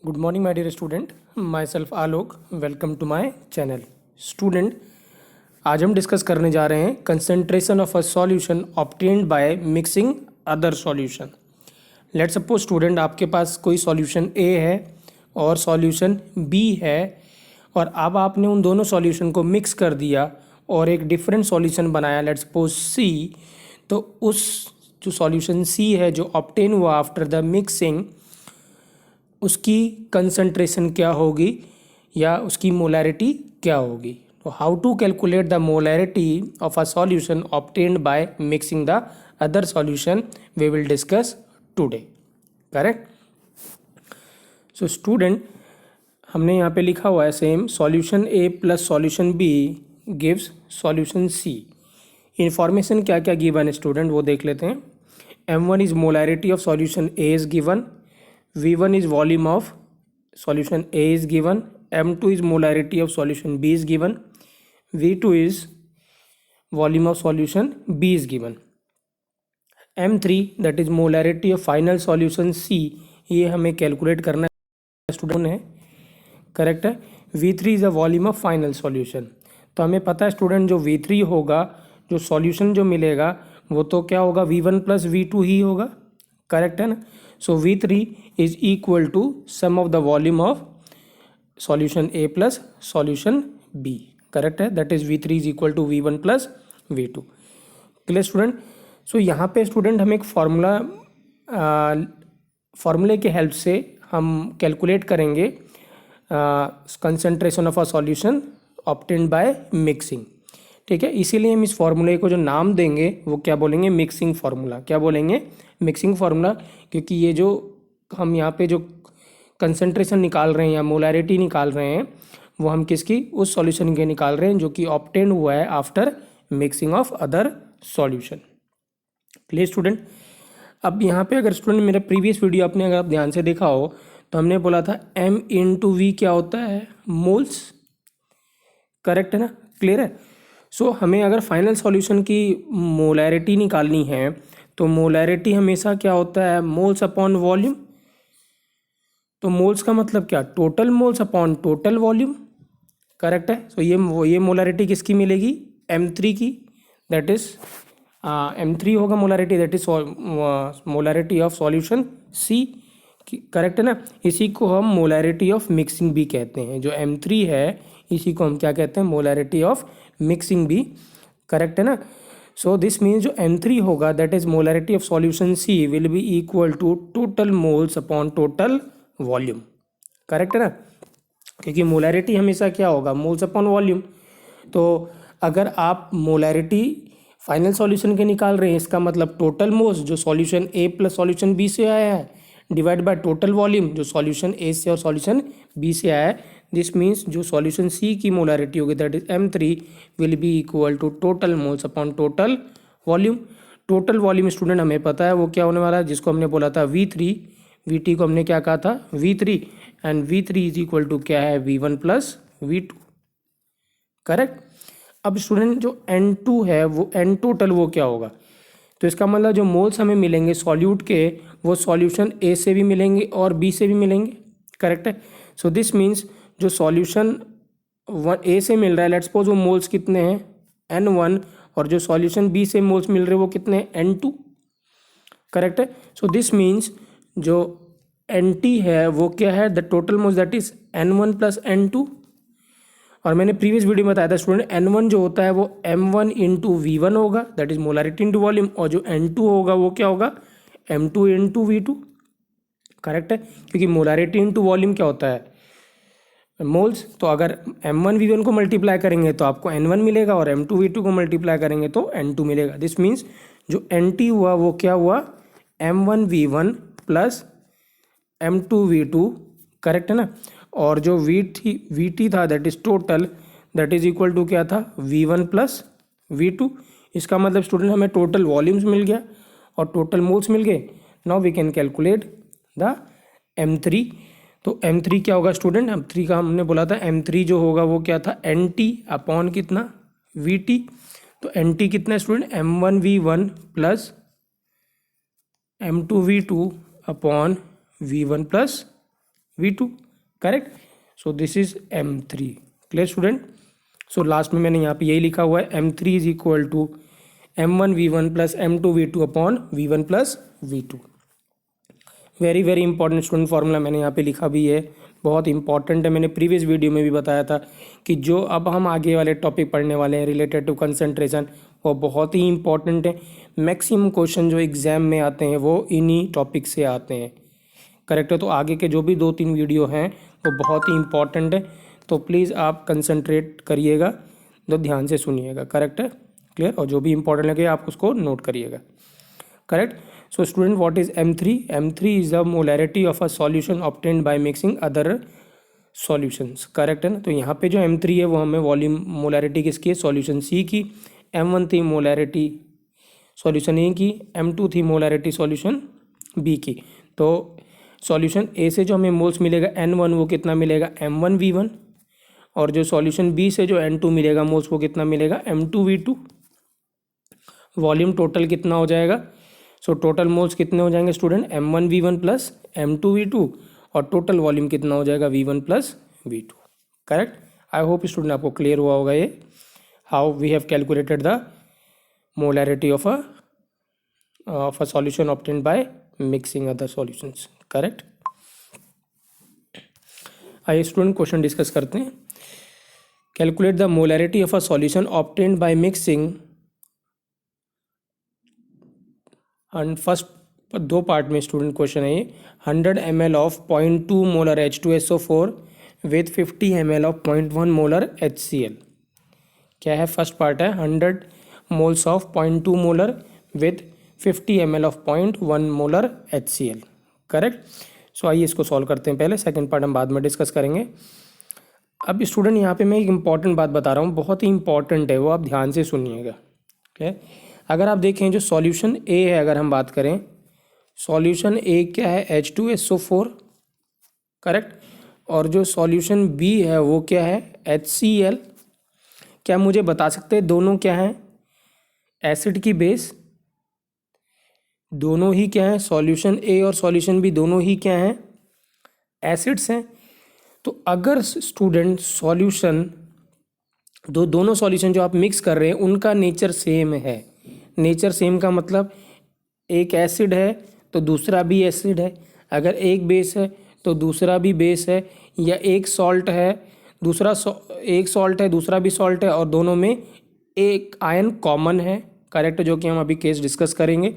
Good morning my dear student, myself Alok. Welcome to my channel. Student, आज हम discuss करने जा रहे हैं concentration of a solution obtained by mixing other solution. Let suppose student, आपके पास कोई सॉल्यूशन ए है और सॉल्यूशन बी है, और अब आपने उन दोनों सॉल्यूशन को मिक्स कर दिया और एक डिफरेंट सॉल्यूशन बनाया, लेट सपोज सी। तो उस जो सॉल्यूशन सी है जो ऑब्टेन हुआ आफ्टर द मिक्सिंग, उसकी कंसंट्रेशन क्या होगी या उसकी मोलैरिटी क्या होगी। तो how to calculate the molarity of a solution obtained by mixing the other solution we will discuss today. Correct. So student, हमने यहाँ पे लिखा हुआ है same solution A plus solution B gives solution C. Information क्या क्या given है student, वो देख लेते हैं। m1 is molarity of solution A is given, V1 is volume of solution A is given, M2 is molarity of solution B is given, V2 is volume of solution B is given, M3 that is molarity of final solution C, ये हमें calculate करना है student है। Correct है। V3 is a volume of final solution. तो हमें पता है स्टूडेंट, जो V3 होगा, जो सॉल्यूशन जो मिलेगा वो तो क्या होगा, V1 प्लस V2 ही होगा। करेक्ट है ना। So V3 is equal to sum of the volume of solution A plus solution B। Correct है। That is V3 is equal to V1 plus V2। Clear student. So यहाँ पे student हम एक फार्मूले के हेल्प से हम कैलकुलेट करेंगे concentration of a solution obtained by mixing. ठीक है। इसीलिए हम इस फार्मूले को जो नाम देंगे वो क्या बोलेंगे, मिक्सिंग फार्मूला। क्या बोलेंगे, मिक्सिंग फार्मूला। क्योंकि ये जो हम यहाँ पे जो कंसंट्रेशन निकाल रहे हैं या मोलैरिटी निकाल रहे हैं वो हम किसकी, उस सॉल्यूशन के निकाल रहे हैं जो कि ऑब्टेन हुआ है after mixing of other solution. Clear student. अब यहाँ पे अगर स्टूडेंट मेरा प्रीवियस वीडियो आपने अगर आप ध्यान से देखा हो तो हमने बोला था m इंटू वी क्या होता है, मोल्स। करेक्ट है ना। क्लियर है। सो हमें अगर फाइनल सॉल्यूशन की मोलैरिटी निकालनी है तो मोलैरिटी हमेशा क्या होता है, मोल्स अपॉन वॉल्यूम। तो मोल्स का मतलब क्या, total moles upon total volume. Correct है। सो ये मोलैरिटी किसकी मिलेगी, M3 की। दैट इज M3 होगा molarity, that is molarity of solution C। Correct है ना। इसी को हम मोलैरिटी ऑफ मिक्सिंग भी कहते हैं। जो M3 है इसी को हम क्या कहते हैं, मोलैरिटी ऑफ मिक्सिंग भी। करेक्ट है ना। सो दिस मीन्स जो M3 होगा that is molarity of solution C will be equal to total moles upon total volume. Correct है ना। क्योंकि मोलैरिटी हमेशा क्या होगा, मोल्स अपॉन वॉल्यूम। तो अगर आप मोलैरिटी फाइनल सॉल्यूशन के निकाल रहे हैं, इसका मतलब टोटल मोल्स जो solution A plus solution B से आया है डिवाइड बाय टोटल वॉल्यूम जो सॉल्यूशन A से और सॉल्यूशन B से आया है। दिस मीन्स जो सॉल्यूशन C की मोलैरिटी होगी that is M3 will be equal to total moles upon total volume. Total volume student हमें पता है वो क्या होने वाला है, जिसको हमने बोला था V3, VT को हमने क्या कहा था, V3, and V3 is equal to क्या है, V1 प्लस V2। करेक्ट। अब स्टूडेंट जो N2 है वो N टोटल वो क्या होगा, तो इसका मतलब जो मोल्स हमें मिलेंगे सॉल्यूट के वो सॉल्यूशन A से भी मिलेंगे और B से भी मिलेंगे। करेक्ट है। सो दिस मीन्स जो सॉल्यूशन A से मिल रहा है, लेट्स सपोज वो मोल्स कितने हैं, N1, और जो सॉल्यूशन B से मोल्स मिल रहे हैं वो कितने हैं, N2। करेक्ट है। सो दिस मीन्स जो NT है वो क्या है, the total moles that is N1 plus N2। और मैंने प्रीवियस वीडियो में बताया था स्टूडेंट, N1 जो होता है वो M1 इंटू V1 होगा, that is molarity into volume, और जो N2 होगा वो क्या होगा, M2 इंटू V2। करेक्ट है। क्योंकि मोलैरिटी इंटू वॉल्यूम क्या होता है, मोल्स। तो अगर M1 V1 को मल्टीप्लाई करेंगे तो आपको N1 मिलेगा, और M2 V2 को मल्टीप्लाई करेंगे तो N2 मिलेगा। दिस मीन्स जो NT हुआ वो क्या हुआ, M1 V1 plus M2 V2। Correct है ना। और जो VT था that is total, that is equal to क्या था, V1 प्लस V2। इसका मतलब स्टूडेंट हमें टोटल वॉल्यूम्स मिल गया और टोटल मोल्स मिल गए। Now we can calculate the M3। तो M3 क्या होगा स्टूडेंट, M3 का हमने बोला था M3 जो होगा वो क्या था, NT अपॉन कितना, VT। तो NT कितना है student, M1 V1 plus M2 V2 upon V1 plus V2, correct. So this is M3। Clear student. So last में मैंने यहाँ पे यही लिखा हुआ है, M3 is equal to M1V1 plus M2V2 upon V1 plus V2। Very very important student formula मैंने यहाँ पे लिखा भी है, बहुत इंपॉर्टेंट है। मैंने प्रीवियस वीडियो में भी बताया था कि जो अब हम आगे वाले टॉपिक पढ़ने वाले हैं रिलेटेड टू कंसंट्रेशन, वो बहुत ही इंपॉर्टेंट है। मैक्सिमम क्वेश्चन जो एग्जाम में आते हैं वो इन्हीं टॉपिक से आते हैं, करेक्ट है। तो आगे के जो भी 2-3 वीडियो हैं वो बहुत ही इंपॉर्टेंट है, तो प्लीज़ आप कंसंट्रेट करिएगा, तो ध्यान से सुनिएगा, करेक्ट है, क्लियर। और जो भी इंपॉर्टेंट लगे आप उसको नोट करिएगा, correct. So student, what is M3? M3 is the molarity of a solution obtained by mixing other solutions, correct है ना। तो यहाँ पे जो M3 है वो हमें वॉल्यूम मोलैरिटी किसकी है, सॉल्यूशन C की। M1 थी मोलैरिटी सॉल्यूशन A की, M2 थी मोलैरिटी सॉल्यूशन B की। तो सॉल्यूशन A से जो हमें मोल्स मिलेगा N1 वो कितना मिलेगा, M1V1, और जो सॉल्यूशन B से जो N2 मिलेगा मोल्स वो कितना मिलेगा, M2V2। वॉल्यूम टोटल कितना हो जाएगा, सो टोटल मोल्स कितने हो जाएंगे स्टूडेंट, M1V1 प्लस M2V2, और टोटल वॉल्यूम कितना हो जाएगा, V1 plus V2, correct. I hope student आपको क्लियर हुआ होगा ये how we have calculated the molarity of a solution obtained by mixing other solutions, correct. आइए स्टूडेंट क्वेश्चन डिस्कस करते हैं। Calculate the molarity of a solution obtained by mixing, and first 2 part में student question है ये। 100 ml of 0.2 molar H2SO4 with 50 ml of 0.1 molar HCl। क्या है, first part है 100 moles of 0.2 molar with 50 ml of 0.1 molar HCl, correct. So आइए इसको solve करते हैं पहले, सेकंड पार्ट हम बाद में डिस्कस करेंगे। अब स्टूडेंट यहाँ पे मैं एक इंपॉर्टेंट बात बता रहा हूँ, बहुत ही इंपॉर्टेंट है, वो आप ध्यान से सुनिएगा, ठीक। अगर आप देखें जो सॉल्यूशन ए है, अगर हम बात करें सॉल्यूशन ए क्या है, H2SO4, करेक्ट। और जो सॉल्यूशन बी है वो क्या है, HCl। क्या मुझे बता सकते हैं दोनों क्या हैं, एसिड की बेस, दोनों ही क्या है, सॉल्यूशन ए और सॉल्यूशन बी दोनों ही क्या हैं, एसिड्स हैं। तो अगर स्टूडेंट सॉल्यूशन दोनों सॉल्यूशन जो आप मिक्स कर रहे हैं उनका नेचर सेम है, नेचर सेम का मतलब एक एसिड है तो दूसरा भी एसिड है, अगर एक बेस है तो दूसरा भी बेस है, या एक सॉल्ट है एक सॉल्ट है दूसरा भी सॉल्ट है, और दोनों में एक आयन कॉमन है, करेक्ट, जो कि हम अभी केस डिस्कस करेंगे,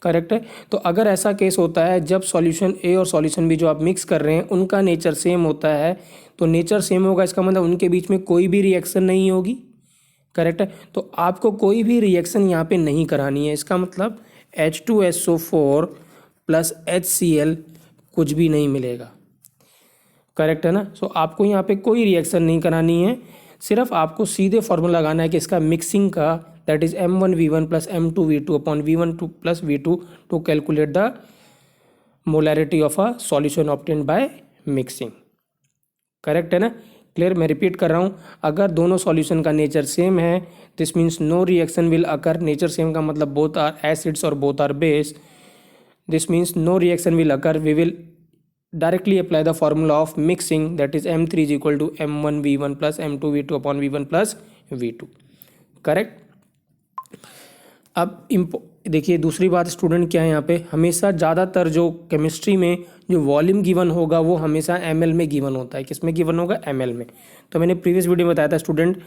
करेक्ट है। तो अगर ऐसा केस होता है जब सॉल्यूशन ए और सॉल्यूशन बी जो आप मिक्स कर रहे हैं उनका नेचर सेम होता है, तो नेचर सेम होगा इसका मतलब उनके बीच में कोई भी रिएक्शन नहीं होगी, करेक्ट है। तो आपको कोई भी रिएक्शन यहाँ पे नहीं करानी है, इसका मतलब H2SO4 प्लस HCl कुछ भी नहीं मिलेगा, करेक्ट है ना। सो आपको यहाँ पे कोई रिएक्शन नहीं करानी है, सिर्फ आपको सीधे फॉर्मूला लगाना है कि इसका मिक्सिंग का, that is M1V1 plus M2V2 upon V1 plus V2 to calculate the molarity of a solution obtained by mixing, correct है ना, क्लियर। मैं रिपीट कर रहा हूँ, अगर दोनों सॉल्यूशन का नेचर सेम है this means no reaction will occur, nature same का मतलब बोथ आर एसिड्स और both are base, this means no reaction will occur, we will directly apply the formula of mixing, that is M3 is equal to M1V1 plus M2V2 upon V1 plus V2, correct. अब देखिए दूसरी बात student क्या है, यहाँ पे हमेशा ज़्यादातर जो केमिस्ट्री में जो वॉल्यूम गिवन होगा वो हमेशा ml में गिवन होता है, किस में गिवन होगा, ml में। तो मैंने प्रीवियस वीडियो में बताया था स्टूडेंट,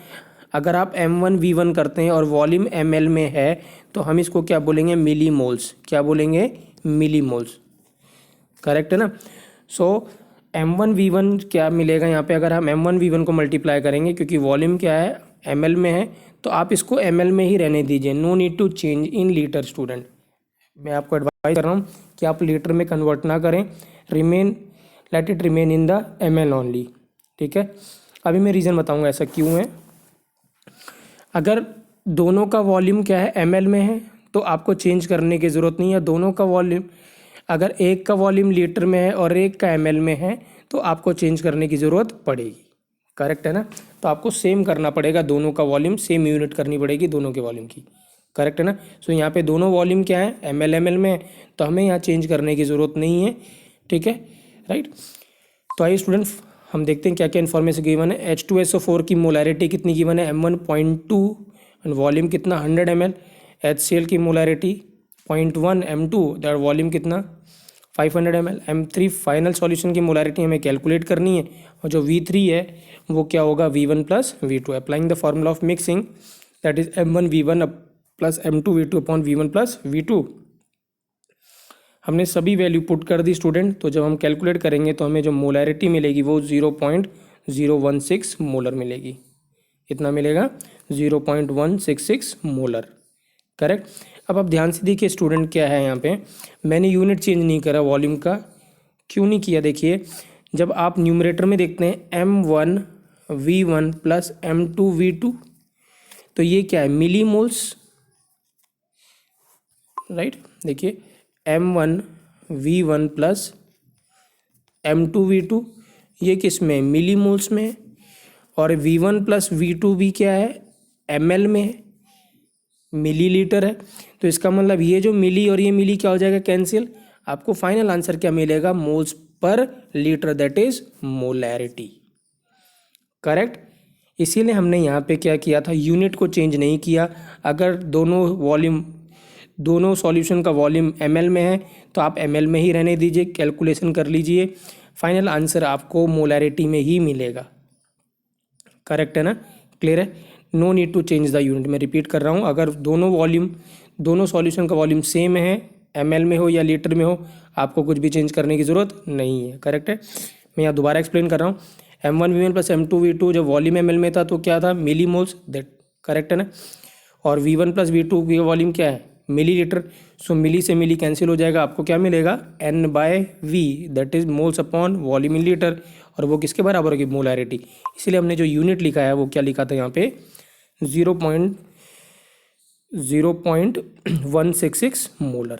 अगर आप M1V1 करते हैं और वॉल्यूम ml में है तो हम इसको क्या बोलेंगे, मिली मोल्स, क्या बोलेंगे, मिली मोल्स, करेक्ट है ना। सो M1V1 क्या मिलेगा यहाँ पे, अगर हम M1V1 को मल्टीप्लाई करेंगे क्योंकि वॉल्यूम क्या है, ml में है, तो आप इसको ml में ही रहने दीजिए, no need to change in litre. Student मैं आपको एडवाइस कर रहा हूँ कि आप लीटर में कन्वर्ट ना करें, let it remain in the ml only, ठीक है। अभी मैं रीज़न बताऊँगा ऐसा क्यों है। अगर दोनों का वॉल्यूम क्या है, ml में है, तो आपको चेंज करने की ज़रूरत नहीं है। दोनों का वॉल्यूम, अगर एक का वॉल्यूम लीटर में है और एक का ml में है तो आपको चेंज करने की ज़रूरत पड़ेगी, करेक्ट है ना। तो आपको सेम करना पड़ेगा, दोनों का वॉल्यूम सेम यूनिट करनी पड़ेगी दोनों के वॉल्यूम की, करेक्ट है ना। सो यहाँ पे दोनों वॉल्यूम क्या है, ml में है, तो हमें यहाँ चेंज करने की ज़रूरत नहीं है, ठीक है, राइट। तो आइए स्टूडेंट हम देखते हैं क्या क्या इन्फॉर्मेशन गिवन है। H2SO4 की मोलैरिटी कितनी गिवन है, M1.2 एंड वॉल्यूम कितना 100 ml। HCl की मोलैरिटी 0.1 M2 दैट वॉल्यूम कितना 500 ml। M3 फाइनल सॉल्यूशन की मोलैरिटी हमें कैलकुलेट करनी है और जो V3 है वो क्या होगा V1 plus V2। Applying the formula of mixing that is M1 V1 plus M2 V2 upon V1 plus V2। हमने सभी वैल्यू पुट कर दी स्टूडेंट। तो जब हम कैलकुलेट करेंगे तो हमें जो मोलैरिटी मिलेगी वो 0.016 मोलर मिलेगी। कितना मिलेगा 0.166 मोलर। करेक्ट। अब आप ध्यान से देखिए स्टूडेंट क्या है यहाँ पे, मैंने यूनिट चेंज नहीं करा वॉल्यूम का। क्यों नहीं किया, देखिए जब आप न्यूमरेटर में देखते हैं M1V1 प्लस M2V2 तो ये क्या है मिली मोल्स, राइट। देखिए M1V1 प्लस M2V2 ये किस में मिली मोल्स में, और V1 प्लस V2 भी क्या है ml में है, मिलीलीटर है। तो इसका मतलब ये जो मिली और ये मिली क्या हो जाएगा कैंसिल। आपको फाइनल आंसर क्या मिलेगा moles per litre that is molarity. Correct. इसीलिए हमने यहाँ पे क्या किया था, यूनिट को चेंज नहीं किया। अगर दोनों सॉल्यूशन का वॉल्यूम ml में है तो आप ml में ही रहने दीजिए, कैलकुलेशन कर लीजिए, फाइनल आंसर आपको मोलैरिटी में ही मिलेगा। करेक्ट है ना, क्लियर है। No need to change the unit. मैं रिपीट कर रहा हूँ, अगर दोनों सॉल्यूशन का वॉल्यूम सेम है, ml में हो या लीटर में हो, आपको कुछ भी चेंज करने की ज़रूरत नहीं है। करेक्ट है। मैं यहाँ दोबारा एक्सप्लेन कर रहा हूँ। M1V1 प्लस M2V2 जब वॉल्यूम ml में था तो क्या था मिली मोल्स, दैट करेक्ट है ना। और V1 प्लस V2 की वॉल्यूम क्या है मिली लीटर। सो मिली से मिली कैंसिल हो जाएगा, आपको क्या मिलेगा N/V that is moles upon volume in litre, और वो किसके बराबर होगी मोलैरिटी। इसलिए हमने जो यूनिट लिखा है वो क्या लिखा था यहाँ पे 0.166 मोलर।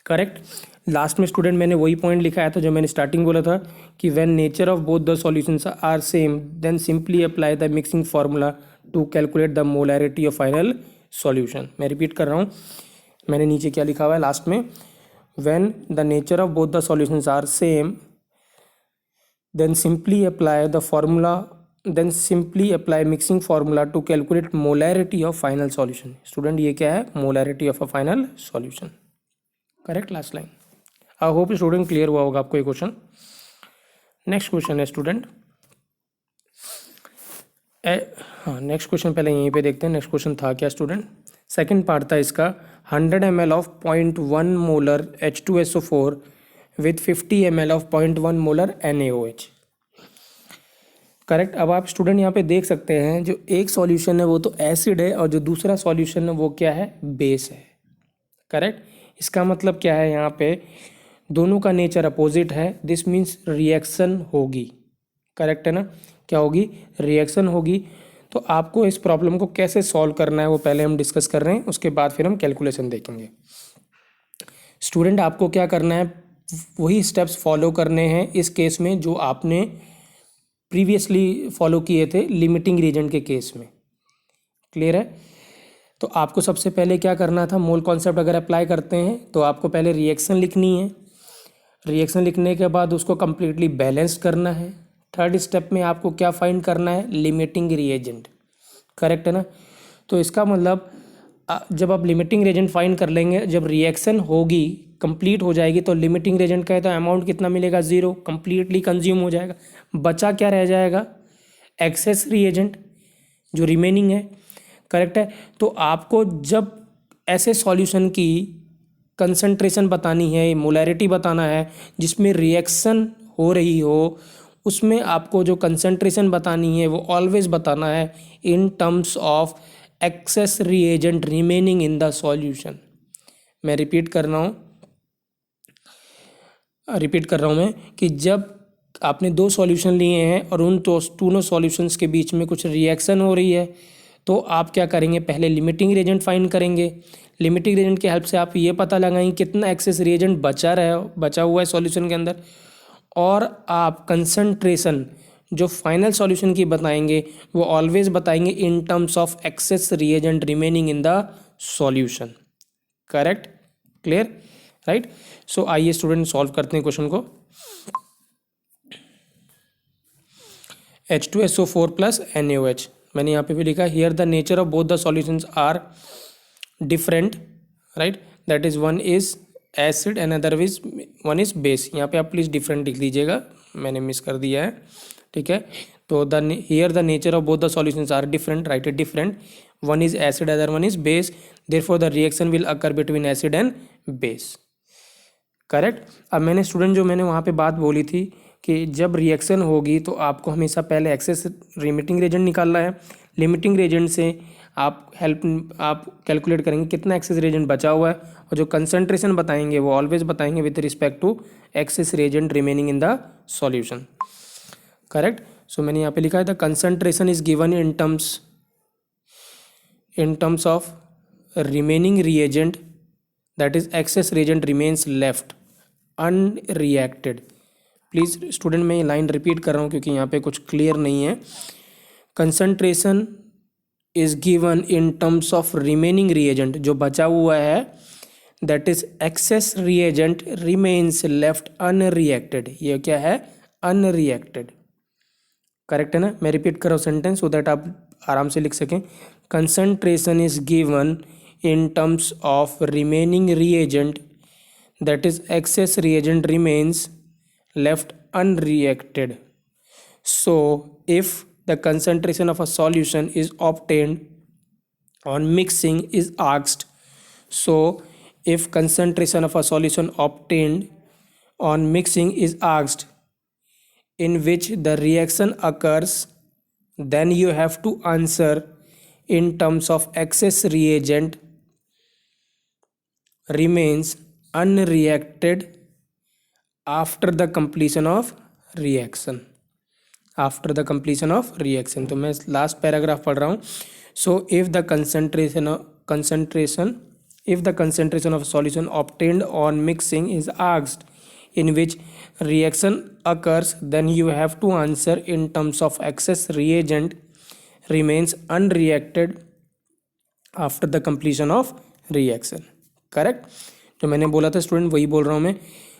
करेक्ट। लास्ट में स्टूडेंट मैंने वही पॉइंट लिखा है, तो जो मैंने स्टार्टिंग बोला था कि when nature of both the solutions are same then simply apply the mixing formula to calculate the molarity of final solution. मैं रिपीट कर रहा हूँ, मैंने नीचे क्या लिखा हुआ है लास्ट में, when the nature of both the solutions are same then simply apply mixing formula to calculate molarity of final solution। Student ये क्या है molarity of a final solution। Correct, last line. I hope student clear हुआ होगा आपको ये question. Next question है student, हाँ next question पहले यहीं पे देखते हैं। नेक्स्ट क्वेश्चन था क्या स्टूडेंट, सेकंड पार्ट था इसका, 100 ml of 0.1 molar H2SO4 with 50 ml of 0.1 molar NaOH। Correct. अब आप स्टूडेंट यहाँ पे देख सकते हैं जो एक सॉल्यूशन है वो तो एसिड है और जो दूसरा सॉल्यूशन है वो क्या है बेस है। करेक्ट। इसका मतलब क्या है, यहाँ पे दोनों का नेचर अपोजिट है, दिस मीन्स रिएक्शन होगी। करेक्ट है ना, क्या होगी रिएक्शन होगी। तो आपको इस प्रॉब्लम को कैसे सॉल्व करना है वो पहले हम डिस्कस कर रहे हैं, उसके बाद फिर हम कैलकुलेशन देखेंगे। स्टूडेंट आपको क्या करना है, वही स्टेप्स फॉलो करने हैं इस केस में जो आपने प्रीवियसली फॉलो किए थे लिमिटिंग रीजेंट के केस में। क्लियर है। तो आपको सबसे पहले क्या करना था, मोल कॉन्सेप्ट अगर अप्लाई करते हैं तो आपको पहले रिएक्शन लिखनी है, रिएक्शन लिखने के बाद उसको कम्प्लीटली बैलेंस्ड करना है। थर्ड स्टेप में आपको क्या फाइंड करना है, लिमिटिंग रिएजेंट। करेक्ट है ना। तो इसका मतलब जब आप लिमिटिंग रिएजेंट फाइंड कर लेंगे, जब रिएक्शन होगी कंप्लीट हो जाएगी तो लिमिटिंग रिएजेंट का है तो अमाउंट कितना मिलेगा 0, कंप्लीटली कंज्यूम हो जाएगा। बचा क्या रह जाएगा, एक्सेस रिएजेंट जो रिमेनिंग है। करेक्ट है। तो आपको जब ऐसे सॉल्यूशन की कंसंट्रेशन बतानी है, मोलैरिटी बताना है जिसमें रिएक्शन हो रही हो, उसमें आपको जो कंसंट्रेशन बतानी है वो ऑलवेज बताना है इन terms of excess reagent remaining in the solution. मैं रिपीट कर रहा हूँ मैं कि जब आपने दो सॉल्यूशन लिए हैं और उन दोनों सॉल्यूशंस के बीच में कुछ रिएक्शन हो रही है तो आप क्या करेंगे, पहले लिमिटिंग रिएजेंट फाइंड करेंगे। लिमिटिंग रिएजेंट की हेल्प से आप ये पता लगाएंगे कितना एक्सेस रिएजेंट बचा हुआ है सॉल्यूशन के अंदर, और आप कंसंट्रेशन जो फाइनल सॉल्यूशन की बताएंगे वो ऑलवेज बताएंगे in terms of excess reagent remaining in the solution. Correct, clear, right. So आइए स्टूडेंट सॉल्व करते हैं क्वेश्चन को। H2SO4 plus NaOH। मैंने यहाँ पे भी लिखा here the nature of both the solutions are different, right, that is one is acid and other is one is base. यहाँ पे आप प्लीज़ डिफरेंट लिख दीजिएगा, मैंने मिस कर दिया है, ठीक है। तो the here the nature of both the solutions are different, right it different, one is acid other one is base, therefore the reaction will occur between acid and base, correct. अब मैंने student जो मैंने वहाँ पे बात बोली थी कि जब रिएक्शन होगी तो आपको हमेशा पहले एक्सेस लिमिटिंग रेजेंट निकालना है। लिमिटिंग रेजेंट से आप कैलकुलेट करेंगे कितना एक्सेस रेजेंट बचा हुआ है, और जो कंसंट्रेशन बताएंगे वो ऑलवेज बताएंगे with respect to excess reagent remaining in the solution, correct. So मैंने यहाँ पे लिखा है the concentration is given in terms of remaining reagent, that is excess reagent remains left unreacted. Please student मैं ये लाइन रिपीट कर रहा हूँ क्योंकि यहाँ पे कुछ क्लियर नहीं है। Concentration is given in terms of remaining reagent, जो बचा हुआ है, that is access reagent remains left unreacted. ये क्या है? अनरिएक्टेड, करेक्ट है ना। मैं रिपीट कर रहा हूँ सेंटेंस सो दैट आप आराम से लिख सकें। Concentration is given in terms of remaining reagent, that is excess reagent remains left unreacted. So if the concentration of a solution is obtained on mixing is asked, so if concentration of a solution obtained on mixing is asked in which the reaction occurs, then you have to answer in terms of excess reagent remains unreacted after the completion of reaction, after the completion of reaction। तो मैं last paragraph पढ़ रहा हूँ। So if the concentration of solution obtained on mixing is asked in which reaction occurs, then you have to answer in terms of excess reagent remains unreacted after the completion of reaction, correct. जो मैंने बोला था student वही बोल रहा हूँ मैं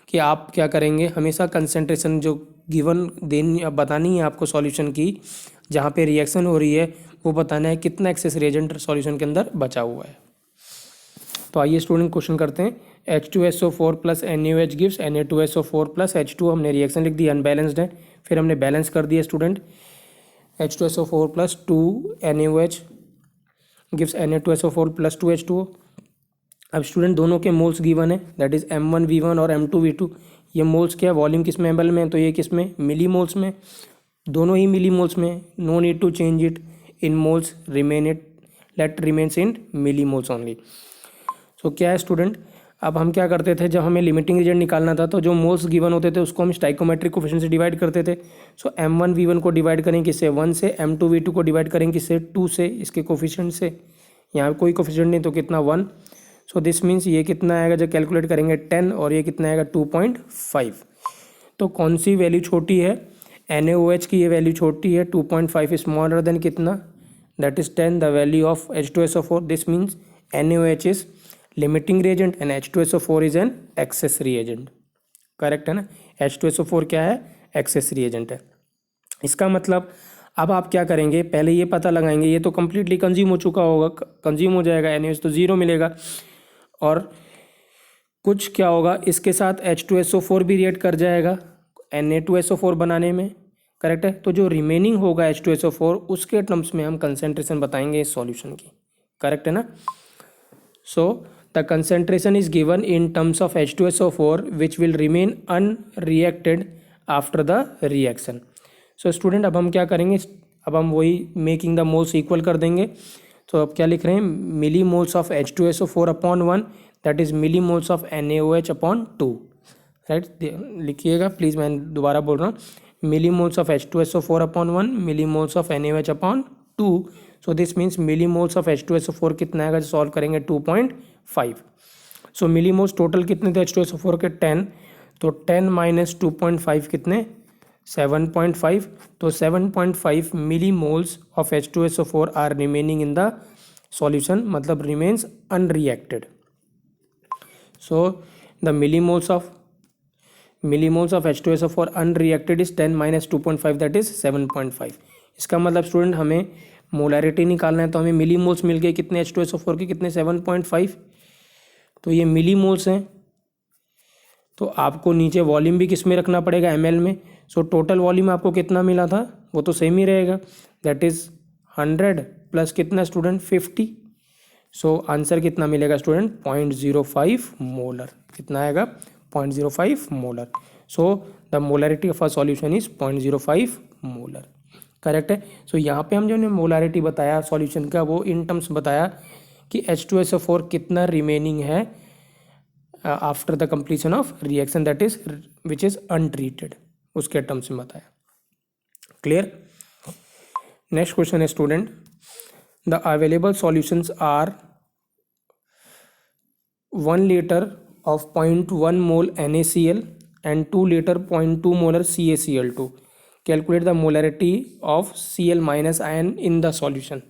कि आप क्या करेंगे, हमेशा कंसंट्रेशन जो गिवन बतानी है आपको सॉल्यूशन की, जहाँ पे रिएक्शन हो रही है वो बताना है कितना एक्सेस रिएजेंट सॉल्यूशन के अंदर बचा हुआ है। तो आइए स्टूडेंट क्वेश्चन करते हैं। H2SO4 plus NaOH gives Na2SO4 plus H2। हमने रिएक्शन लिख दी, अनबैलेंस्ड है, फिर हमने बैलेंस कर दिया student. H2SO4 plus 2 NaOH gives Na2SO4 plus 2H2O। अब स्टूडेंट दोनों के मोल्स गिवन है, दैट इज M1V1 और M2V2। ये मोल्स क्या है, वॉल्यूम किस में एमएल में, तो ये किस में, मिली मोल्स में, दोनों ही मिली मोल्स में। No need to change it in moles, remain it, let remains in millimoles only. So क्या है स्टूडेंट, अब हम क्या करते थे, जब हमें लिमिटिंग रीजन निकालना था तो जो मोल्स गिवन होते थे उसको हम स्टाइकोमेट्रिक कोफिशिएंट से डिवाइड करते थे। सो M1V1 को डिवाइड करें किससे, 1 से, M2V2 को डिवाइड करें किससे, 2 से, इसके कोफिशिएंट से। यहाँ कोई कोफिशिएंट नहीं तो कितना, 1। सो दिस मीन्स ये कितना आएगा जब कैलकुलेट करेंगे 10, और ये कितना आएगा 2.5। तो कौन सी वैल्यू छोटी है, NaOH की ये वैल्यू छोटी है, 2.5 स्मॉलर देन कितना, that is 10, the value of H2SO4। This means NaOH is limiting reagent and H2SO4 is an access reagent, correct है ना। H2SO4 क्या है, एक्सेस रिएजेंट है। इसका मतलब अब आप क्या करेंगे, पहले ये पता लगाएंगे, ये तो कम्प्लीटली कंज्यूम हो चुका होगा, कंज्यूम हो जाएगा, NaOH तो 0 मिलेगा, और कुछ क्या होगा इसके साथ H2SO4 भी रिएक्ट कर जाएगा Na2SO4 बनाने में, करेक्ट है। तो जो रिमेनिंग होगा H2SO4 उसके टर्म्स में हम कंसेंट्रेशन बताएंगे इस सॉल्यूशन की, करेक्ट है ना। So the concentration is given in terms of H2SO4 which will remain unreacted after the reaction. So student अब हम क्या करेंगे, अब हम वही मेकिंग द मोल्स इक्वल कर देंगे। तो अब क्या लिख रहे हैं, millimoles of H2SO4 upon 1, that is millimoles of NaOH upon 2, right. लिखिएगा प्लीज़, मैं दोबारा बोल रहा हूँ, millimoles of H2SO4 upon 1, millimoles of NaOH upon 2। So this means millimoles of H2SO4 कितना आएगा, solve करेंगे 2.5। सो मिली moles total कितने थे H2SO4 के, 10, तो 10 माइनस 2.5 कितने, 7.5। तो 7.5 millimoles of H2SO4 are remaining in the solution, मतलब remains unreacted. So the millimoles of millimoles of H2SO4 unreacted is 10 minus 2.5 that is 7.5। इसका मतलब स्टूडेंट हमें मोलैरिटी निकालना है तो हमें मिलीमोल्स मिल गए कितने H2SO4 के, कितने 7.5, तो ये मिलीमोल्स हैं। तो आपको नीचे वॉल्यूम भी किस में रखना पड़ेगा, ml में। सो टोटल वॉल्यूम आपको कितना मिला था वो तो सेम ही रहेगा, दैट इज 100 प्लस कितना स्टूडेंट 50। सो आंसर कितना मिलेगा स्टूडेंट 0.05 मोलर, कितना आएगा 0.05 molar. So the molarity of a solution is 0.05 molar, correct है। सो यहाँ पे हम जो ने मोलरिटी बताया सॉल्यूशन का वो इन टर्म्स बताया कि H2SO4 कितना रिमेनिंग है after the completion of reaction that is which is untreated, उसके टर्म्स में बताया। क्लियर। नेक्स्ट क्वेश्चन है student, the available solutions are 1 liter of 0.1 mole NaCl and 2 liter 0.2 molar CaCl2. Calculate the molarity of Cl minus ion in the solution.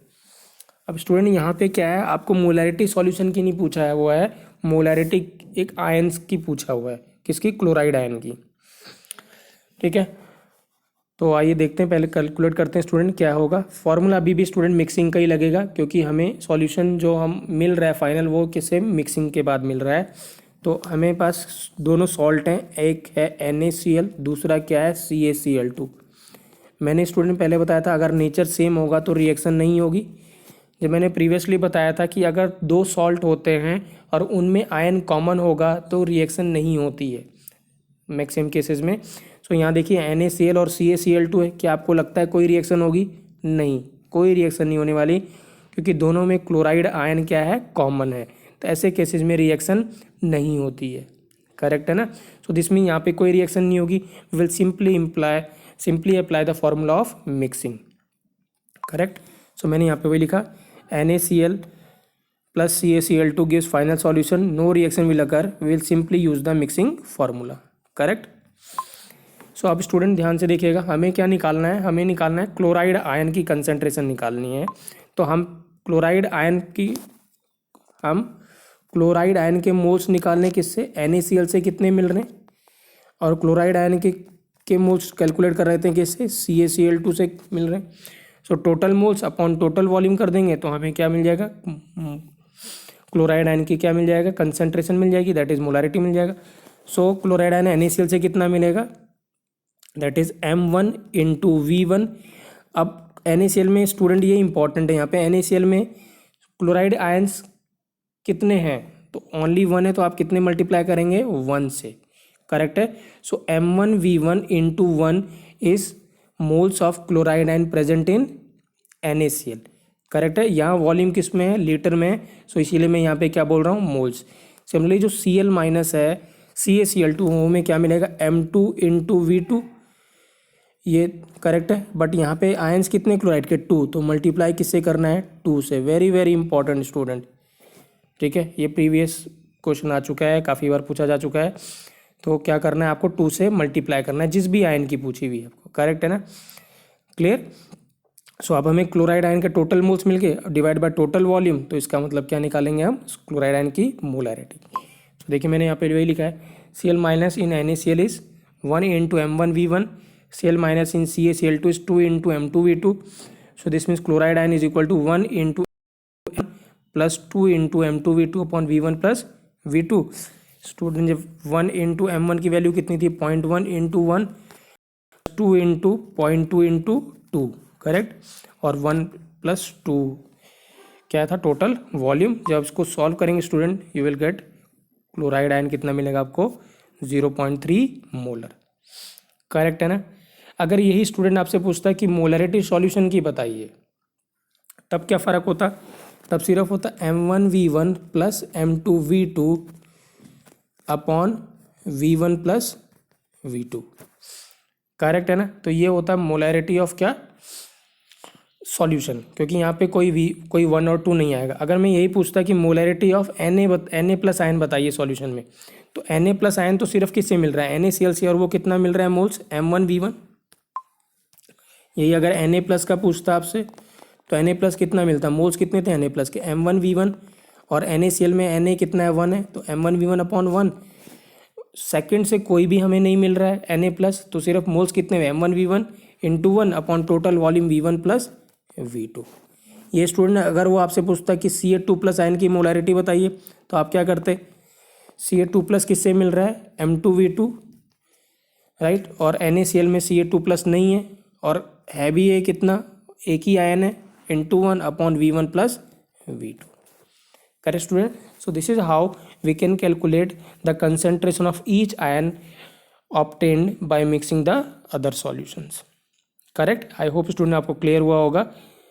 अब student यहाँ पे क्या है, आपको मोलैरिटी सॉल्यूशन की नहीं पूछा है, वो है मोलैरिटी एक आयंस की पूछा हुआ है, किसकी, क्लोराइड आयन की। ठीक है, तो आइए देखते हैं, पहले कैलकुलेट करते हैं स्टूडेंट क्या होगा। फॉर्मूला अभी भी स्टूडेंट मिक्सिंग का ही लगेगा क्योंकि हमें सॉल्यूशन जो हम मिल रहा है फाइनल वो किससे, मिक्सिंग के बाद मिल रहा है। तो हमें पास दोनों सॉल्ट हैं, एक है NaCl, दूसरा क्या है CaCl2। मैंने स्टूडेंट पहले बताया था अगर नेचर सेम होगा तो रिएक्शन नहीं होगी। जब मैंने प्रीवियसली बताया था कि अगर दो सॉल्ट होते हैं और उनमें आयन कॉमन होगा तो रिएक्शन नहीं होती है मैक्सिमम केसेस में। सो यहाँ देखिए NaCl और CaCl2 है, क्या आपको लगता है कोई रिएक्शन होगी? नहीं, कोई रिएक्शन नहीं होने वाली क्योंकि दोनों में क्लोराइड आयन क्या है, कॉमन है। तो ऐसे केसेस में रिएक्शन नहीं होती है, करेक्ट है ना। सो दिस मीन यहाँ पे कोई रिएक्शन नहीं होगी, will simply apply the formula of mixing, correct. So मैंने यहाँ पे वही लिखा NaCl plus CaCl2 gives final solution, no reaction will occur, we will simply use the mixing formula, correct। सो अब स्टूडेंट ध्यान से देखिएगा, हमें क्या निकालना है, हमें निकालना है क्लोराइड आयन की कंसंट्रेशन निकालनी है। तो हम क्लोराइड आयन के मोल्स निकालने किससे, NaCl से कितने मिल रहे हैं, और क्लोराइड आयन के मोल्स कैलकुलेट कर रहे थे किससे, CaCl2 से मिल रहे हैं। So total moles upon total volume कर देंगे तो हमें क्या मिल जाएगा, क्लोराइड आयन की क्या मिल जाएगा, कंसंट्रेशन मिल जाएगी, दैट इज मोलारिटी मिल जाएगा। सो क्लोराइड आयन NaCl से कितना मिलेगा, that is M1 into V1। अब NaCl में स्टूडेंट ये इंपॉर्टेंट है, यहाँ पे NaCl में क्लोराइड आयंस कितने हैं, तो ओनली 1 है, तो आप कितने मल्टीप्लाई करेंगे, 1 से, करेक्ट है। सो M1 V1 into 1 is moles of chloride ion present in NaCl, correct है। यहाँ वॉल्यूम किस में है, लीटर में है, सो इसीलिए मैं यहाँ पे क्या बोल रहा हूँ, मोल्स। सिमिलरली जो Cl माइनस है CaCl2 वो में क्या मिलेगा, M2 इंटू V2, ये करेक्ट है। बट यहाँ पे आयंस कितने क्लोराइड के, 2, तो मल्टीप्लाई किससे करना है, 2 से। वेरी वेरी इंपॉर्टेंट स्टूडेंट, ठीक है, ये प्रीवियस क्वेश्चन आ चुका है, काफ़ी बार पूछा जा चुका है। तो क्या करना है आपको, 2 से मल्टीप्लाई करना है जिस भी आयन की पूछी हुई है आपको, करेक्ट है ना, क्लियर। सो अब हमें क्लोराइड आयन के टोटल मोल्स मिल गए, डिवाइड बाय टोटल वॉल्यूम, तो इसका मतलब क्या निकालेंगे हम, क्लोराइड आयन की मोलैरिटी। तो देखिए मैंने यहाँ पे वही लिखा है, Cl minus in NaCl is 1 into M1 V1, Cl minus in CaCl2 is 2 into M2 V2। So this means chloride ion is equal to 1 into plus 2 into M2 V2 upon V1 plus V2। Student जब 1 into M1 की value कितनी थी, 0.1 into 1, 2 into 0.2 into 2, correct, और 1 plus 2 क्या था, total volume. जब इसको solve करेंगे student you will get chloride ion कितना मिलेगा आपको, 0.3 मोलर, करेक्ट है ना। अगर यही स्टूडेंट आपसे पूछता है कि मोलरिटी सॉल्यूशन की बताइए, तब क्या फ़र्क होता, तब सिर्फ होता M1 V1 plus M2 V2 upon V1 plus V2, correct है ना। तो ये होता है मोलैरिटी ऑफ क्या, सॉल्यूशन, क्योंकि यहाँ पे कोई 1 और 2 नहीं आएगा। अगर मैं यही पूछता कि molarity of Na plus ion बताइए सॉल्यूशन में, तो Na प्लस आयन तो सिर्फ किससे मिल रहा है, NaCl से, और वो कितना मिल रहा है मोल्स, M1 V1। यही अगर Na प्लस का पूछता आपसे तो Na प्लस कितना मिलता, मोल्स कितने थे Na प्लस के, M1 V1, और NaCl में Na कितना है, 1 है, तो M1 V1 अपॉन 1 सेकंड से कोई भी हमें नहीं मिल रहा है Na+, तो सिर्फ मोल्स कितने हुए M1V1 into 1 upon total volume V1 plus V2। ये स्टूडेंट अगर वो आपसे पूछता है कि Ca2+ आयन की मोलैरिटी बताइए, तो आप क्या करते? Ca2+ किससे मिल रहा है? M2V2, right. और NaCl में Ca2+ नहीं है, और है भी ये कितना, एक ही आयन है, into 1 upon V1 plus V2। Correct student? So this is how we can calculate the concentration of each ion obtained by mixing the other solutions. Correct. I hope student आपको क्लियर हुआ होगा।